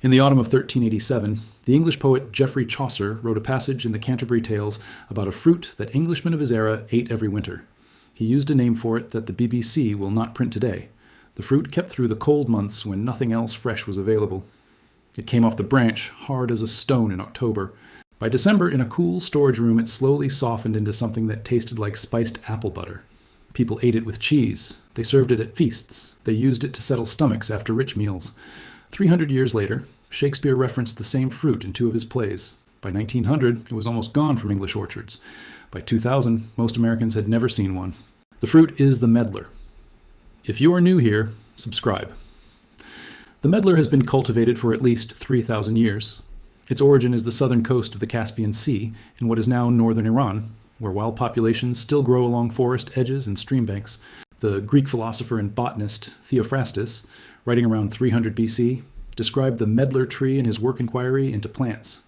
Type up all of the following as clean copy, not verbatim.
In the autumn of 1387, the English poet Geoffrey Chaucer wrote a passage in the Canterbury Tales about a fruit that Englishmen of his era ate every winter. He used a name for it that the BBC will not print today. The fruit kept through the cold months when nothing else fresh was available. It came off the branch hard as a stone in October. By December, in a cool storage room, it slowly softened into something that tasted like spiced apple butter. People ate it with cheese. They served it at feasts. They used it to settle stomachs after rich meals. 300 years later, Shakespeare referenced the same fruit in two of his plays. By 1900, it was almost gone from English orchards. By 2000, most Americans had never seen one. The fruit is the medlar. If you are new here, subscribe. The medlar has been cultivated for at least 3,000 years. Its origin is the southern coast of the Caspian Sea in what is now northern Iran, where wild populations still grow along forest edges and stream banks. The Greek philosopher and botanist Theophrastus, writing around 300 BC, described the medlar tree in his work Inquiry into Plants.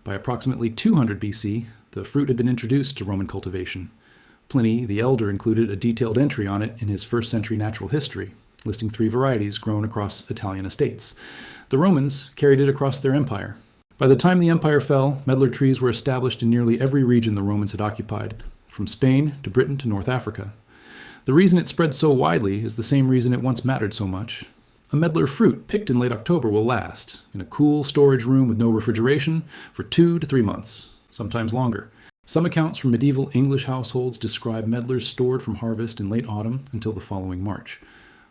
By approximately 200 BC, the fruit had been introduced to Roman cultivation. Pliny the Elder included a detailed entry on it in his 1st century natural history, listing 3 varieties grown across Italian estates. The Romans carried it across their empire. By the time the empire fell, medlar trees were established in nearly every region the Romans had occupied, from Spain to Britain to North Africa. The reason it spread so widely is the same reason it once mattered so much. A medlar fruit picked in late October will last, in a cool storage room with no refrigeration, for 2 to 3 months, sometimes longer. Some accounts from medieval English households describe medlars stored from harvest in late autumn until the following March.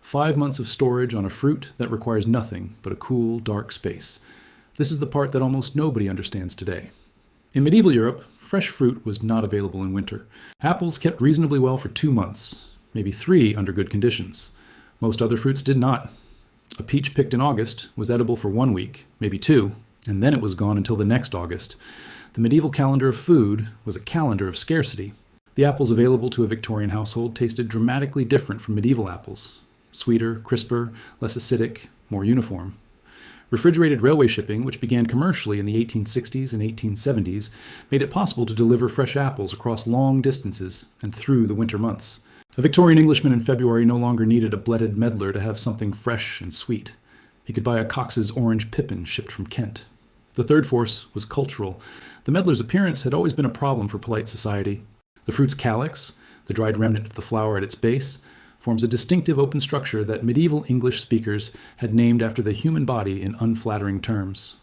5 months of storage on a fruit that requires nothing but a cool, dark space. This is the part that almost nobody understands today. In medieval Europe, fresh fruit was not available in winter. Apples kept reasonably well for 2 months, maybe 3 under good conditions. Most other fruits did not. A peach picked in August was edible for 1 week, maybe 2, and then it was gone until the next August. The medieval calendar of food was a calendar of scarcity. The apples available to a Victorian household tasted dramatically different from medieval apples. Sweeter, crisper, less acidic, more uniform. Refrigerated railway shipping, which began commercially in the 1860s and 1870s, made it possible to deliver fresh apples across long distances and through the winter months. A Victorian Englishman in February no longer needed a blooded medlar to have something fresh and sweet. He could buy a Cox's orange pippin shipped from Kent. The third force was cultural. The medlar's appearance had always been a problem for polite society. The fruit's calyx, the dried remnant of the flower at its base, forms a distinctive open structure that medieval English speakers had named after the human body in unflattering terms.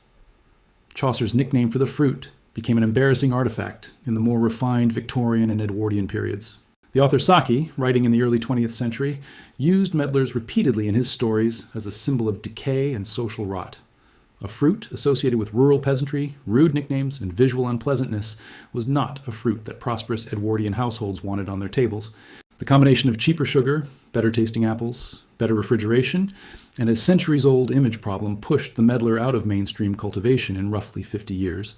Chaucer's nickname for the fruit became an embarrassing artifact in the more refined Victorian and Edwardian periods. The author Saki, writing in the early 20th century, used medlars repeatedly in his stories as a symbol of decay and social rot. A fruit associated with rural peasantry, rude nicknames, and visual unpleasantness was not a fruit that prosperous Edwardian households wanted on their tables. The combination of cheaper sugar, better tasting apples, better refrigeration, and a centuries-old image problem pushed the medlar out of mainstream cultivation in roughly 50 years.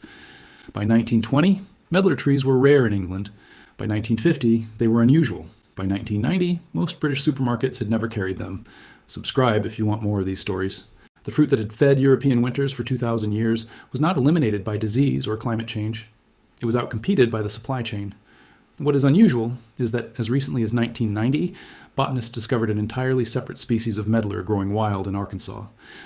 By 1920, medlar trees were rare in England. By 1950, they were unusual. By 1990, most British supermarkets had never carried them. Subscribe if you want more of these stories. The fruit that had fed European winters for 2,000 years was not eliminated by disease or climate change. It was outcompeted by the supply chain. What is unusual is that as recently as 1990, botanists discovered an entirely separate species of medlar growing wild in Arkansas,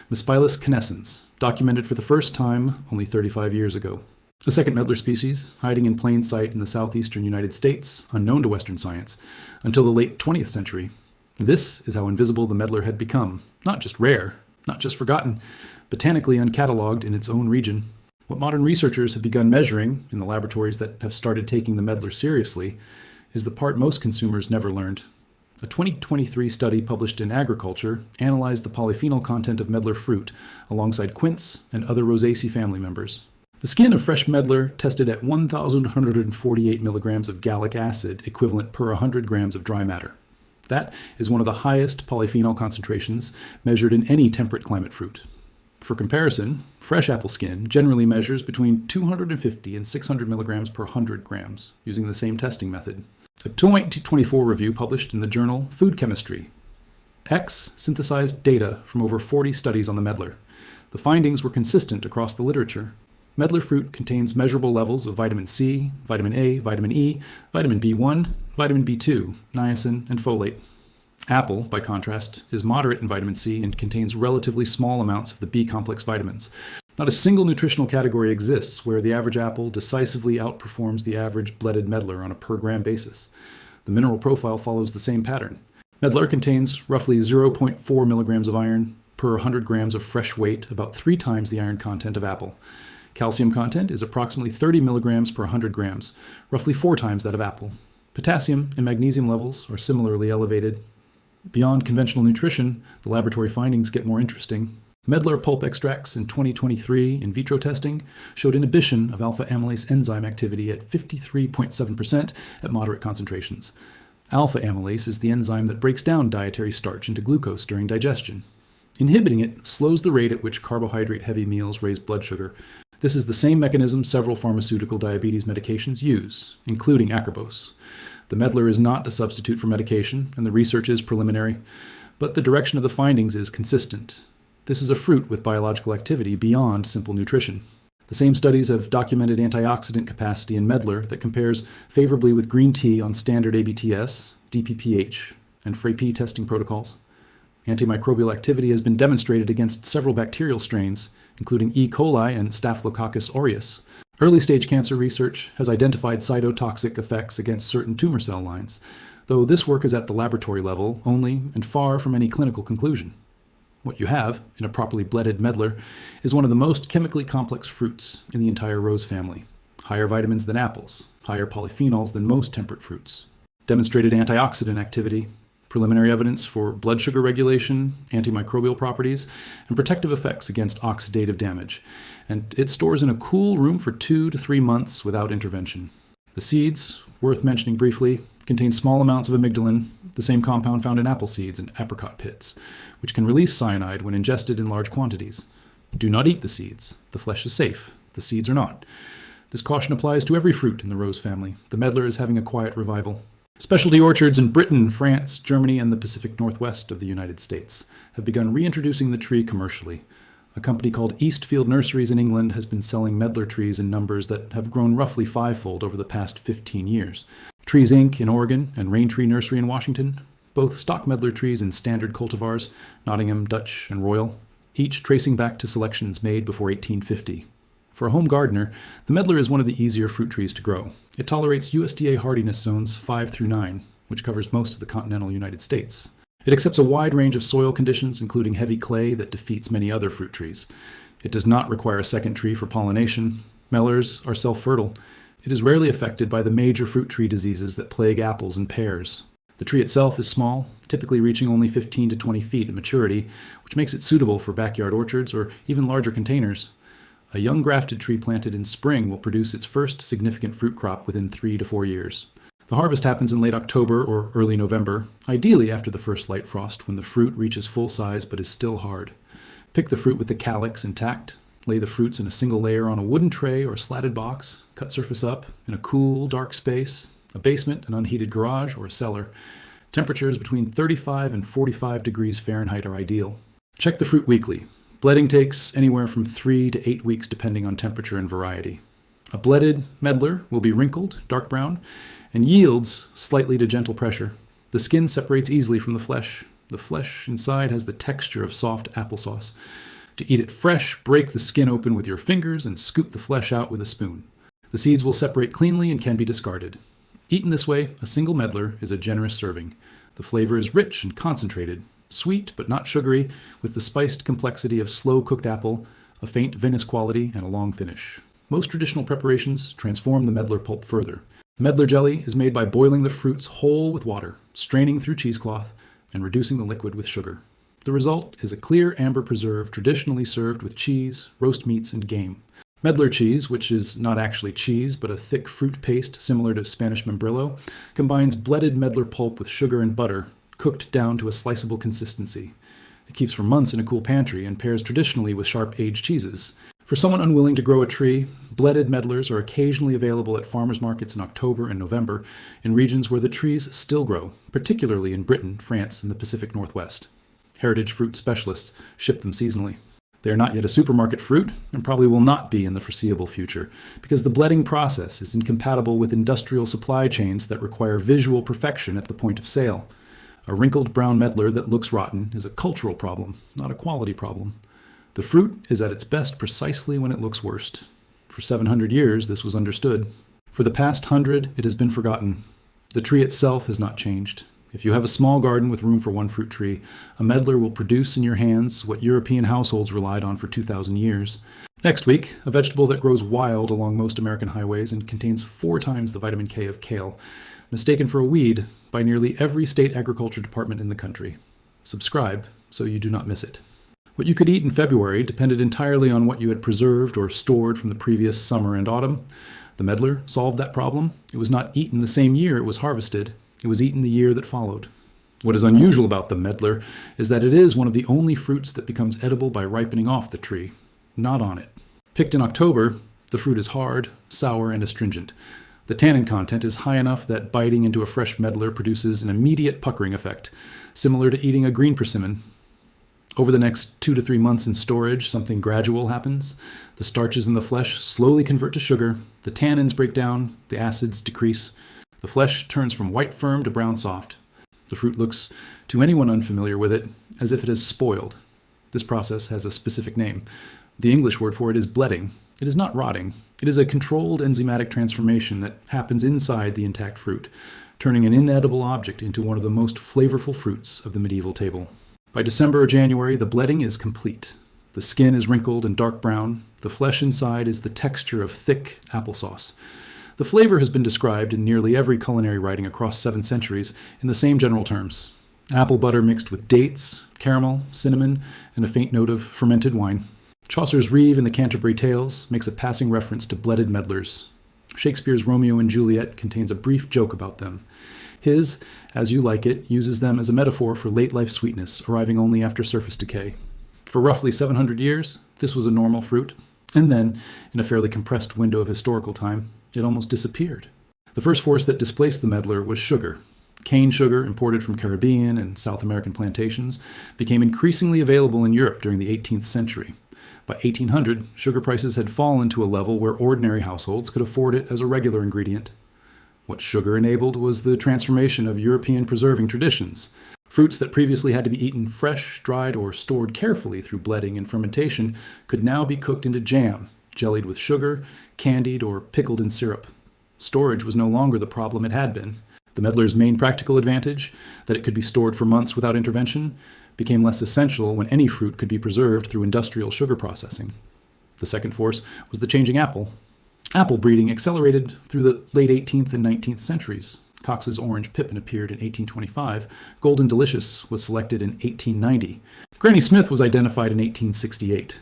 Mispilus canescens, documented for the first time only 35 years ago. A second medlar species, hiding in plain sight in the southeastern United States, unknown to Western science, until the late 20th century. This is how invisible the medlar had become, not just rare, not just forgotten, botanically uncatalogued in its own region. What modern researchers have begun measuring, in the laboratories that have started taking the medlar seriously, is the part most consumers never learned. A 2023 study published in Agriculture analyzed the polyphenol content of medlar fruit alongside quince and other Rosaceae family members. The skin of fresh medlar tested at 1,148 milligrams of gallic acid equivalent per 100 grams of dry matter. That is one of the highest polyphenol concentrations measured in any temperate climate fruit. For comparison, fresh apple skin generally measures between 250 and 600 milligrams per 100 grams, using the same testing method. A 2024 review published in the journal Food Chemistry. X synthesized data from over 40 studies on the medlar. The findings were consistent across the literature. Medlar fruit contains measurable levels of vitamin C, vitamin A, vitamin E, vitamin B1, vitamin B2, niacin, and folate. Apple, by contrast, is moderate in vitamin C and contains relatively small amounts of the B-complex vitamins. Not a single nutritional category exists where the average apple decisively outperforms the average blooded medlar on a per-gram basis. The mineral profile follows the same pattern. Medlar contains roughly 0.4 milligrams of iron per 100 grams of fresh weight, about 3 times the iron content of apple. Calcium content is approximately 30 milligrams per 100 grams, roughly 4 times that of apple. Potassium and magnesium levels are similarly elevated. Beyond conventional nutrition, the laboratory findings get more interesting. Medlar pulp extracts in 2023 in vitro testing showed inhibition of alpha amylase enzyme activity at 53.7% at moderate concentrations. Alpha amylase is the enzyme that breaks down dietary starch into glucose during digestion. Inhibiting it slows the rate at which carbohydrate-heavy meals raise blood sugar. This is the same mechanism several pharmaceutical diabetes medications use, including acarbose. The medlar is not a substitute for medication, and the research is preliminary, but the direction of the findings is consistent. This is a fruit with biological activity beyond simple nutrition. The same studies have documented antioxidant capacity in medlar that compares favorably with green tea on standard ABTS, DPPH, and FRAP testing protocols. Antimicrobial activity has been demonstrated against several bacterial strains, including E. coli and Staphylococcus aureus. Early-stage cancer research has identified cytotoxic effects against certain tumor cell lines, though this work is at the laboratory level only and far from any clinical conclusion. What you have, in a properly blooded medlar, is one of the most chemically complex fruits in the entire rose family. Higher vitamins than apples, higher polyphenols than most temperate fruits. Demonstrated antioxidant activity, preliminary evidence for blood sugar regulation, antimicrobial properties, and protective effects against oxidative damage. And it stores in a cool room for 2 to 3 months without intervention. The seeds, worth mentioning briefly, contain small amounts of amygdalin, the same compound found in apple seeds and apricot pits, which can release cyanide when ingested in large quantities. Do not eat the seeds. The flesh is safe. The seeds are not. This caution applies to every fruit in the rose family. The medlar is having a quiet revival. Specialty orchards in Britain, France, Germany, and the Pacific Northwest of the United States have begun reintroducing the tree commercially. A company called Eastfield Nurseries in England has been selling medlar trees in numbers that have grown roughly 5-fold over the past 15 years. Trees Inc. in Oregon and Raintree Nursery in Washington, both stock medlar trees in standard cultivars, Nottingham, Dutch, and Royal, each tracing back to selections made before 1850. For a home gardener, the medlar is one of the easier fruit trees to grow. It tolerates USDA hardiness zones 5 through 9, which covers most of the continental United States. It accepts a wide range of soil conditions, including heavy clay that defeats many other fruit trees. It does not require a second tree for pollination. Medlars are self-fertile. It is rarely affected by the major fruit tree diseases that plague apples and pears. The tree itself is small, typically reaching only 15 to 20 feet at maturity, which makes it suitable for backyard orchards or even larger containers. A young grafted tree planted in spring will produce its first significant fruit crop within 3 to 4 years. The harvest happens in late October or early November, ideally after the first light frost when the fruit reaches full size but is still hard. Pick the fruit with the calyx intact. Lay the fruits in a single layer on a wooden tray or slatted box, cut surface up, in a cool, dark space, a basement, an unheated garage, or a cellar. Temperatures between 35 and 45 degrees Fahrenheit are ideal. Check the fruit weekly. Bledding takes anywhere from 3 to 8 weeks depending on temperature and variety. A bledded medlar will be wrinkled, dark brown, and yields slightly to gentle pressure. The skin separates easily from the flesh. The flesh inside has the texture of soft applesauce. To eat it fresh, break the skin open with your fingers and scoop the flesh out with a spoon. The seeds will separate cleanly and can be discarded. Eaten this way, a single medlar is a generous serving. The flavor is rich and concentrated, sweet but not sugary, with the spiced complexity of slow-cooked apple, a faint vinous quality, and a long finish. Most traditional preparations transform the medlar pulp further. Medlar jelly is made by boiling the fruits whole with water, straining through cheesecloth, and reducing the liquid with sugar. The result is a clear amber preserve traditionally served with cheese, roast meats, and game. Medlar cheese, which is not actually cheese but a thick fruit paste similar to Spanish membrillo, combines bledded medlar pulp with sugar and butter, cooked down to a sliceable consistency. It keeps for months in a cool pantry and pairs traditionally with sharp aged cheeses. For someone unwilling to grow a tree, bledded medlars are occasionally available at farmers markets in October and November in regions where the trees still grow, particularly in Britain, France, and the Pacific Northwest. Heritage fruit specialists ship them seasonally. They are not yet a supermarket fruit, and probably will not be in the foreseeable future, because the bledding process is incompatible with industrial supply chains that require visual perfection at the point of sale. A wrinkled brown medlar that looks rotten is a cultural problem, not a quality problem. The fruit is at its best precisely when it looks worst. For 700 years, this was understood. For the past 100, it has been forgotten. The tree itself has not changed. If you have a small garden with room for one fruit tree, a medlar will produce in your hands what European households relied on for 2,000 years. Next week, a vegetable that grows wild along most American highways and contains 4 times the vitamin K of kale, mistaken for a weed by nearly every state agriculture department in the country. Subscribe so you do not miss it. What you could eat in February depended entirely on what you had preserved or stored from the previous summer and autumn. The medlar solved that problem. It was not eaten the same year it was harvested. It was eaten the year that followed. What is unusual about the medlar is that it is one of the only fruits that becomes edible by ripening off the tree, not on it. Picked in October, the fruit is hard, sour, and astringent. The tannin content is high enough that biting into a fresh medlar produces an immediate puckering effect, similar to eating a green persimmon. Over the next 2 to 3 months in storage, something gradual happens. The starches in the flesh slowly convert to sugar, the tannins break down, the acids decrease. The flesh turns from white firm to brown soft. The fruit looks, to anyone unfamiliar with it, as if it has spoiled. This process has a specific name. The English word for it is bledding. It is not rotting. It is a controlled enzymatic transformation that happens inside the intact fruit, turning an inedible object into one of the most flavorful fruits of the medieval table. By December or January, the bledding is complete. The skin is wrinkled and dark brown. The flesh inside is the texture of thick applesauce. The flavor has been described in nearly every culinary writing across 7 centuries in the same general terms. Apple butter mixed with dates, caramel, cinnamon, and a faint note of fermented wine. Chaucer's Reeve in the Canterbury Tales makes a passing reference to bledded medlars. Shakespeare's Romeo and Juliet contains a brief joke about them. His, As You Like It, uses them as a metaphor for late-life sweetness, arriving only after surface decay. For roughly 700 years, this was a normal fruit, and then, in a fairly compressed window of historical time, it almost disappeared. The first force that displaced the medlar was sugar. Cane sugar, imported from Caribbean and South American plantations, became increasingly available in Europe during the 18th century. By 1800, sugar prices had fallen to a level where ordinary households could afford it as a regular ingredient. What sugar enabled was the transformation of European preserving traditions. Fruits that previously had to be eaten fresh, dried, or stored carefully through bledding and fermentation could now be cooked into jam, jellied with sugar, candied, or pickled in syrup. Storage was no longer the problem it had been. The medlar's main practical advantage, that it could be stored for months without intervention, became less essential when any fruit could be preserved through industrial sugar processing. The second force was the changing apple. Apple breeding accelerated through the late 18th and 19th centuries. Cox's Orange Pippin appeared in 1825. Golden Delicious was selected in 1890. Granny Smith was identified in 1868.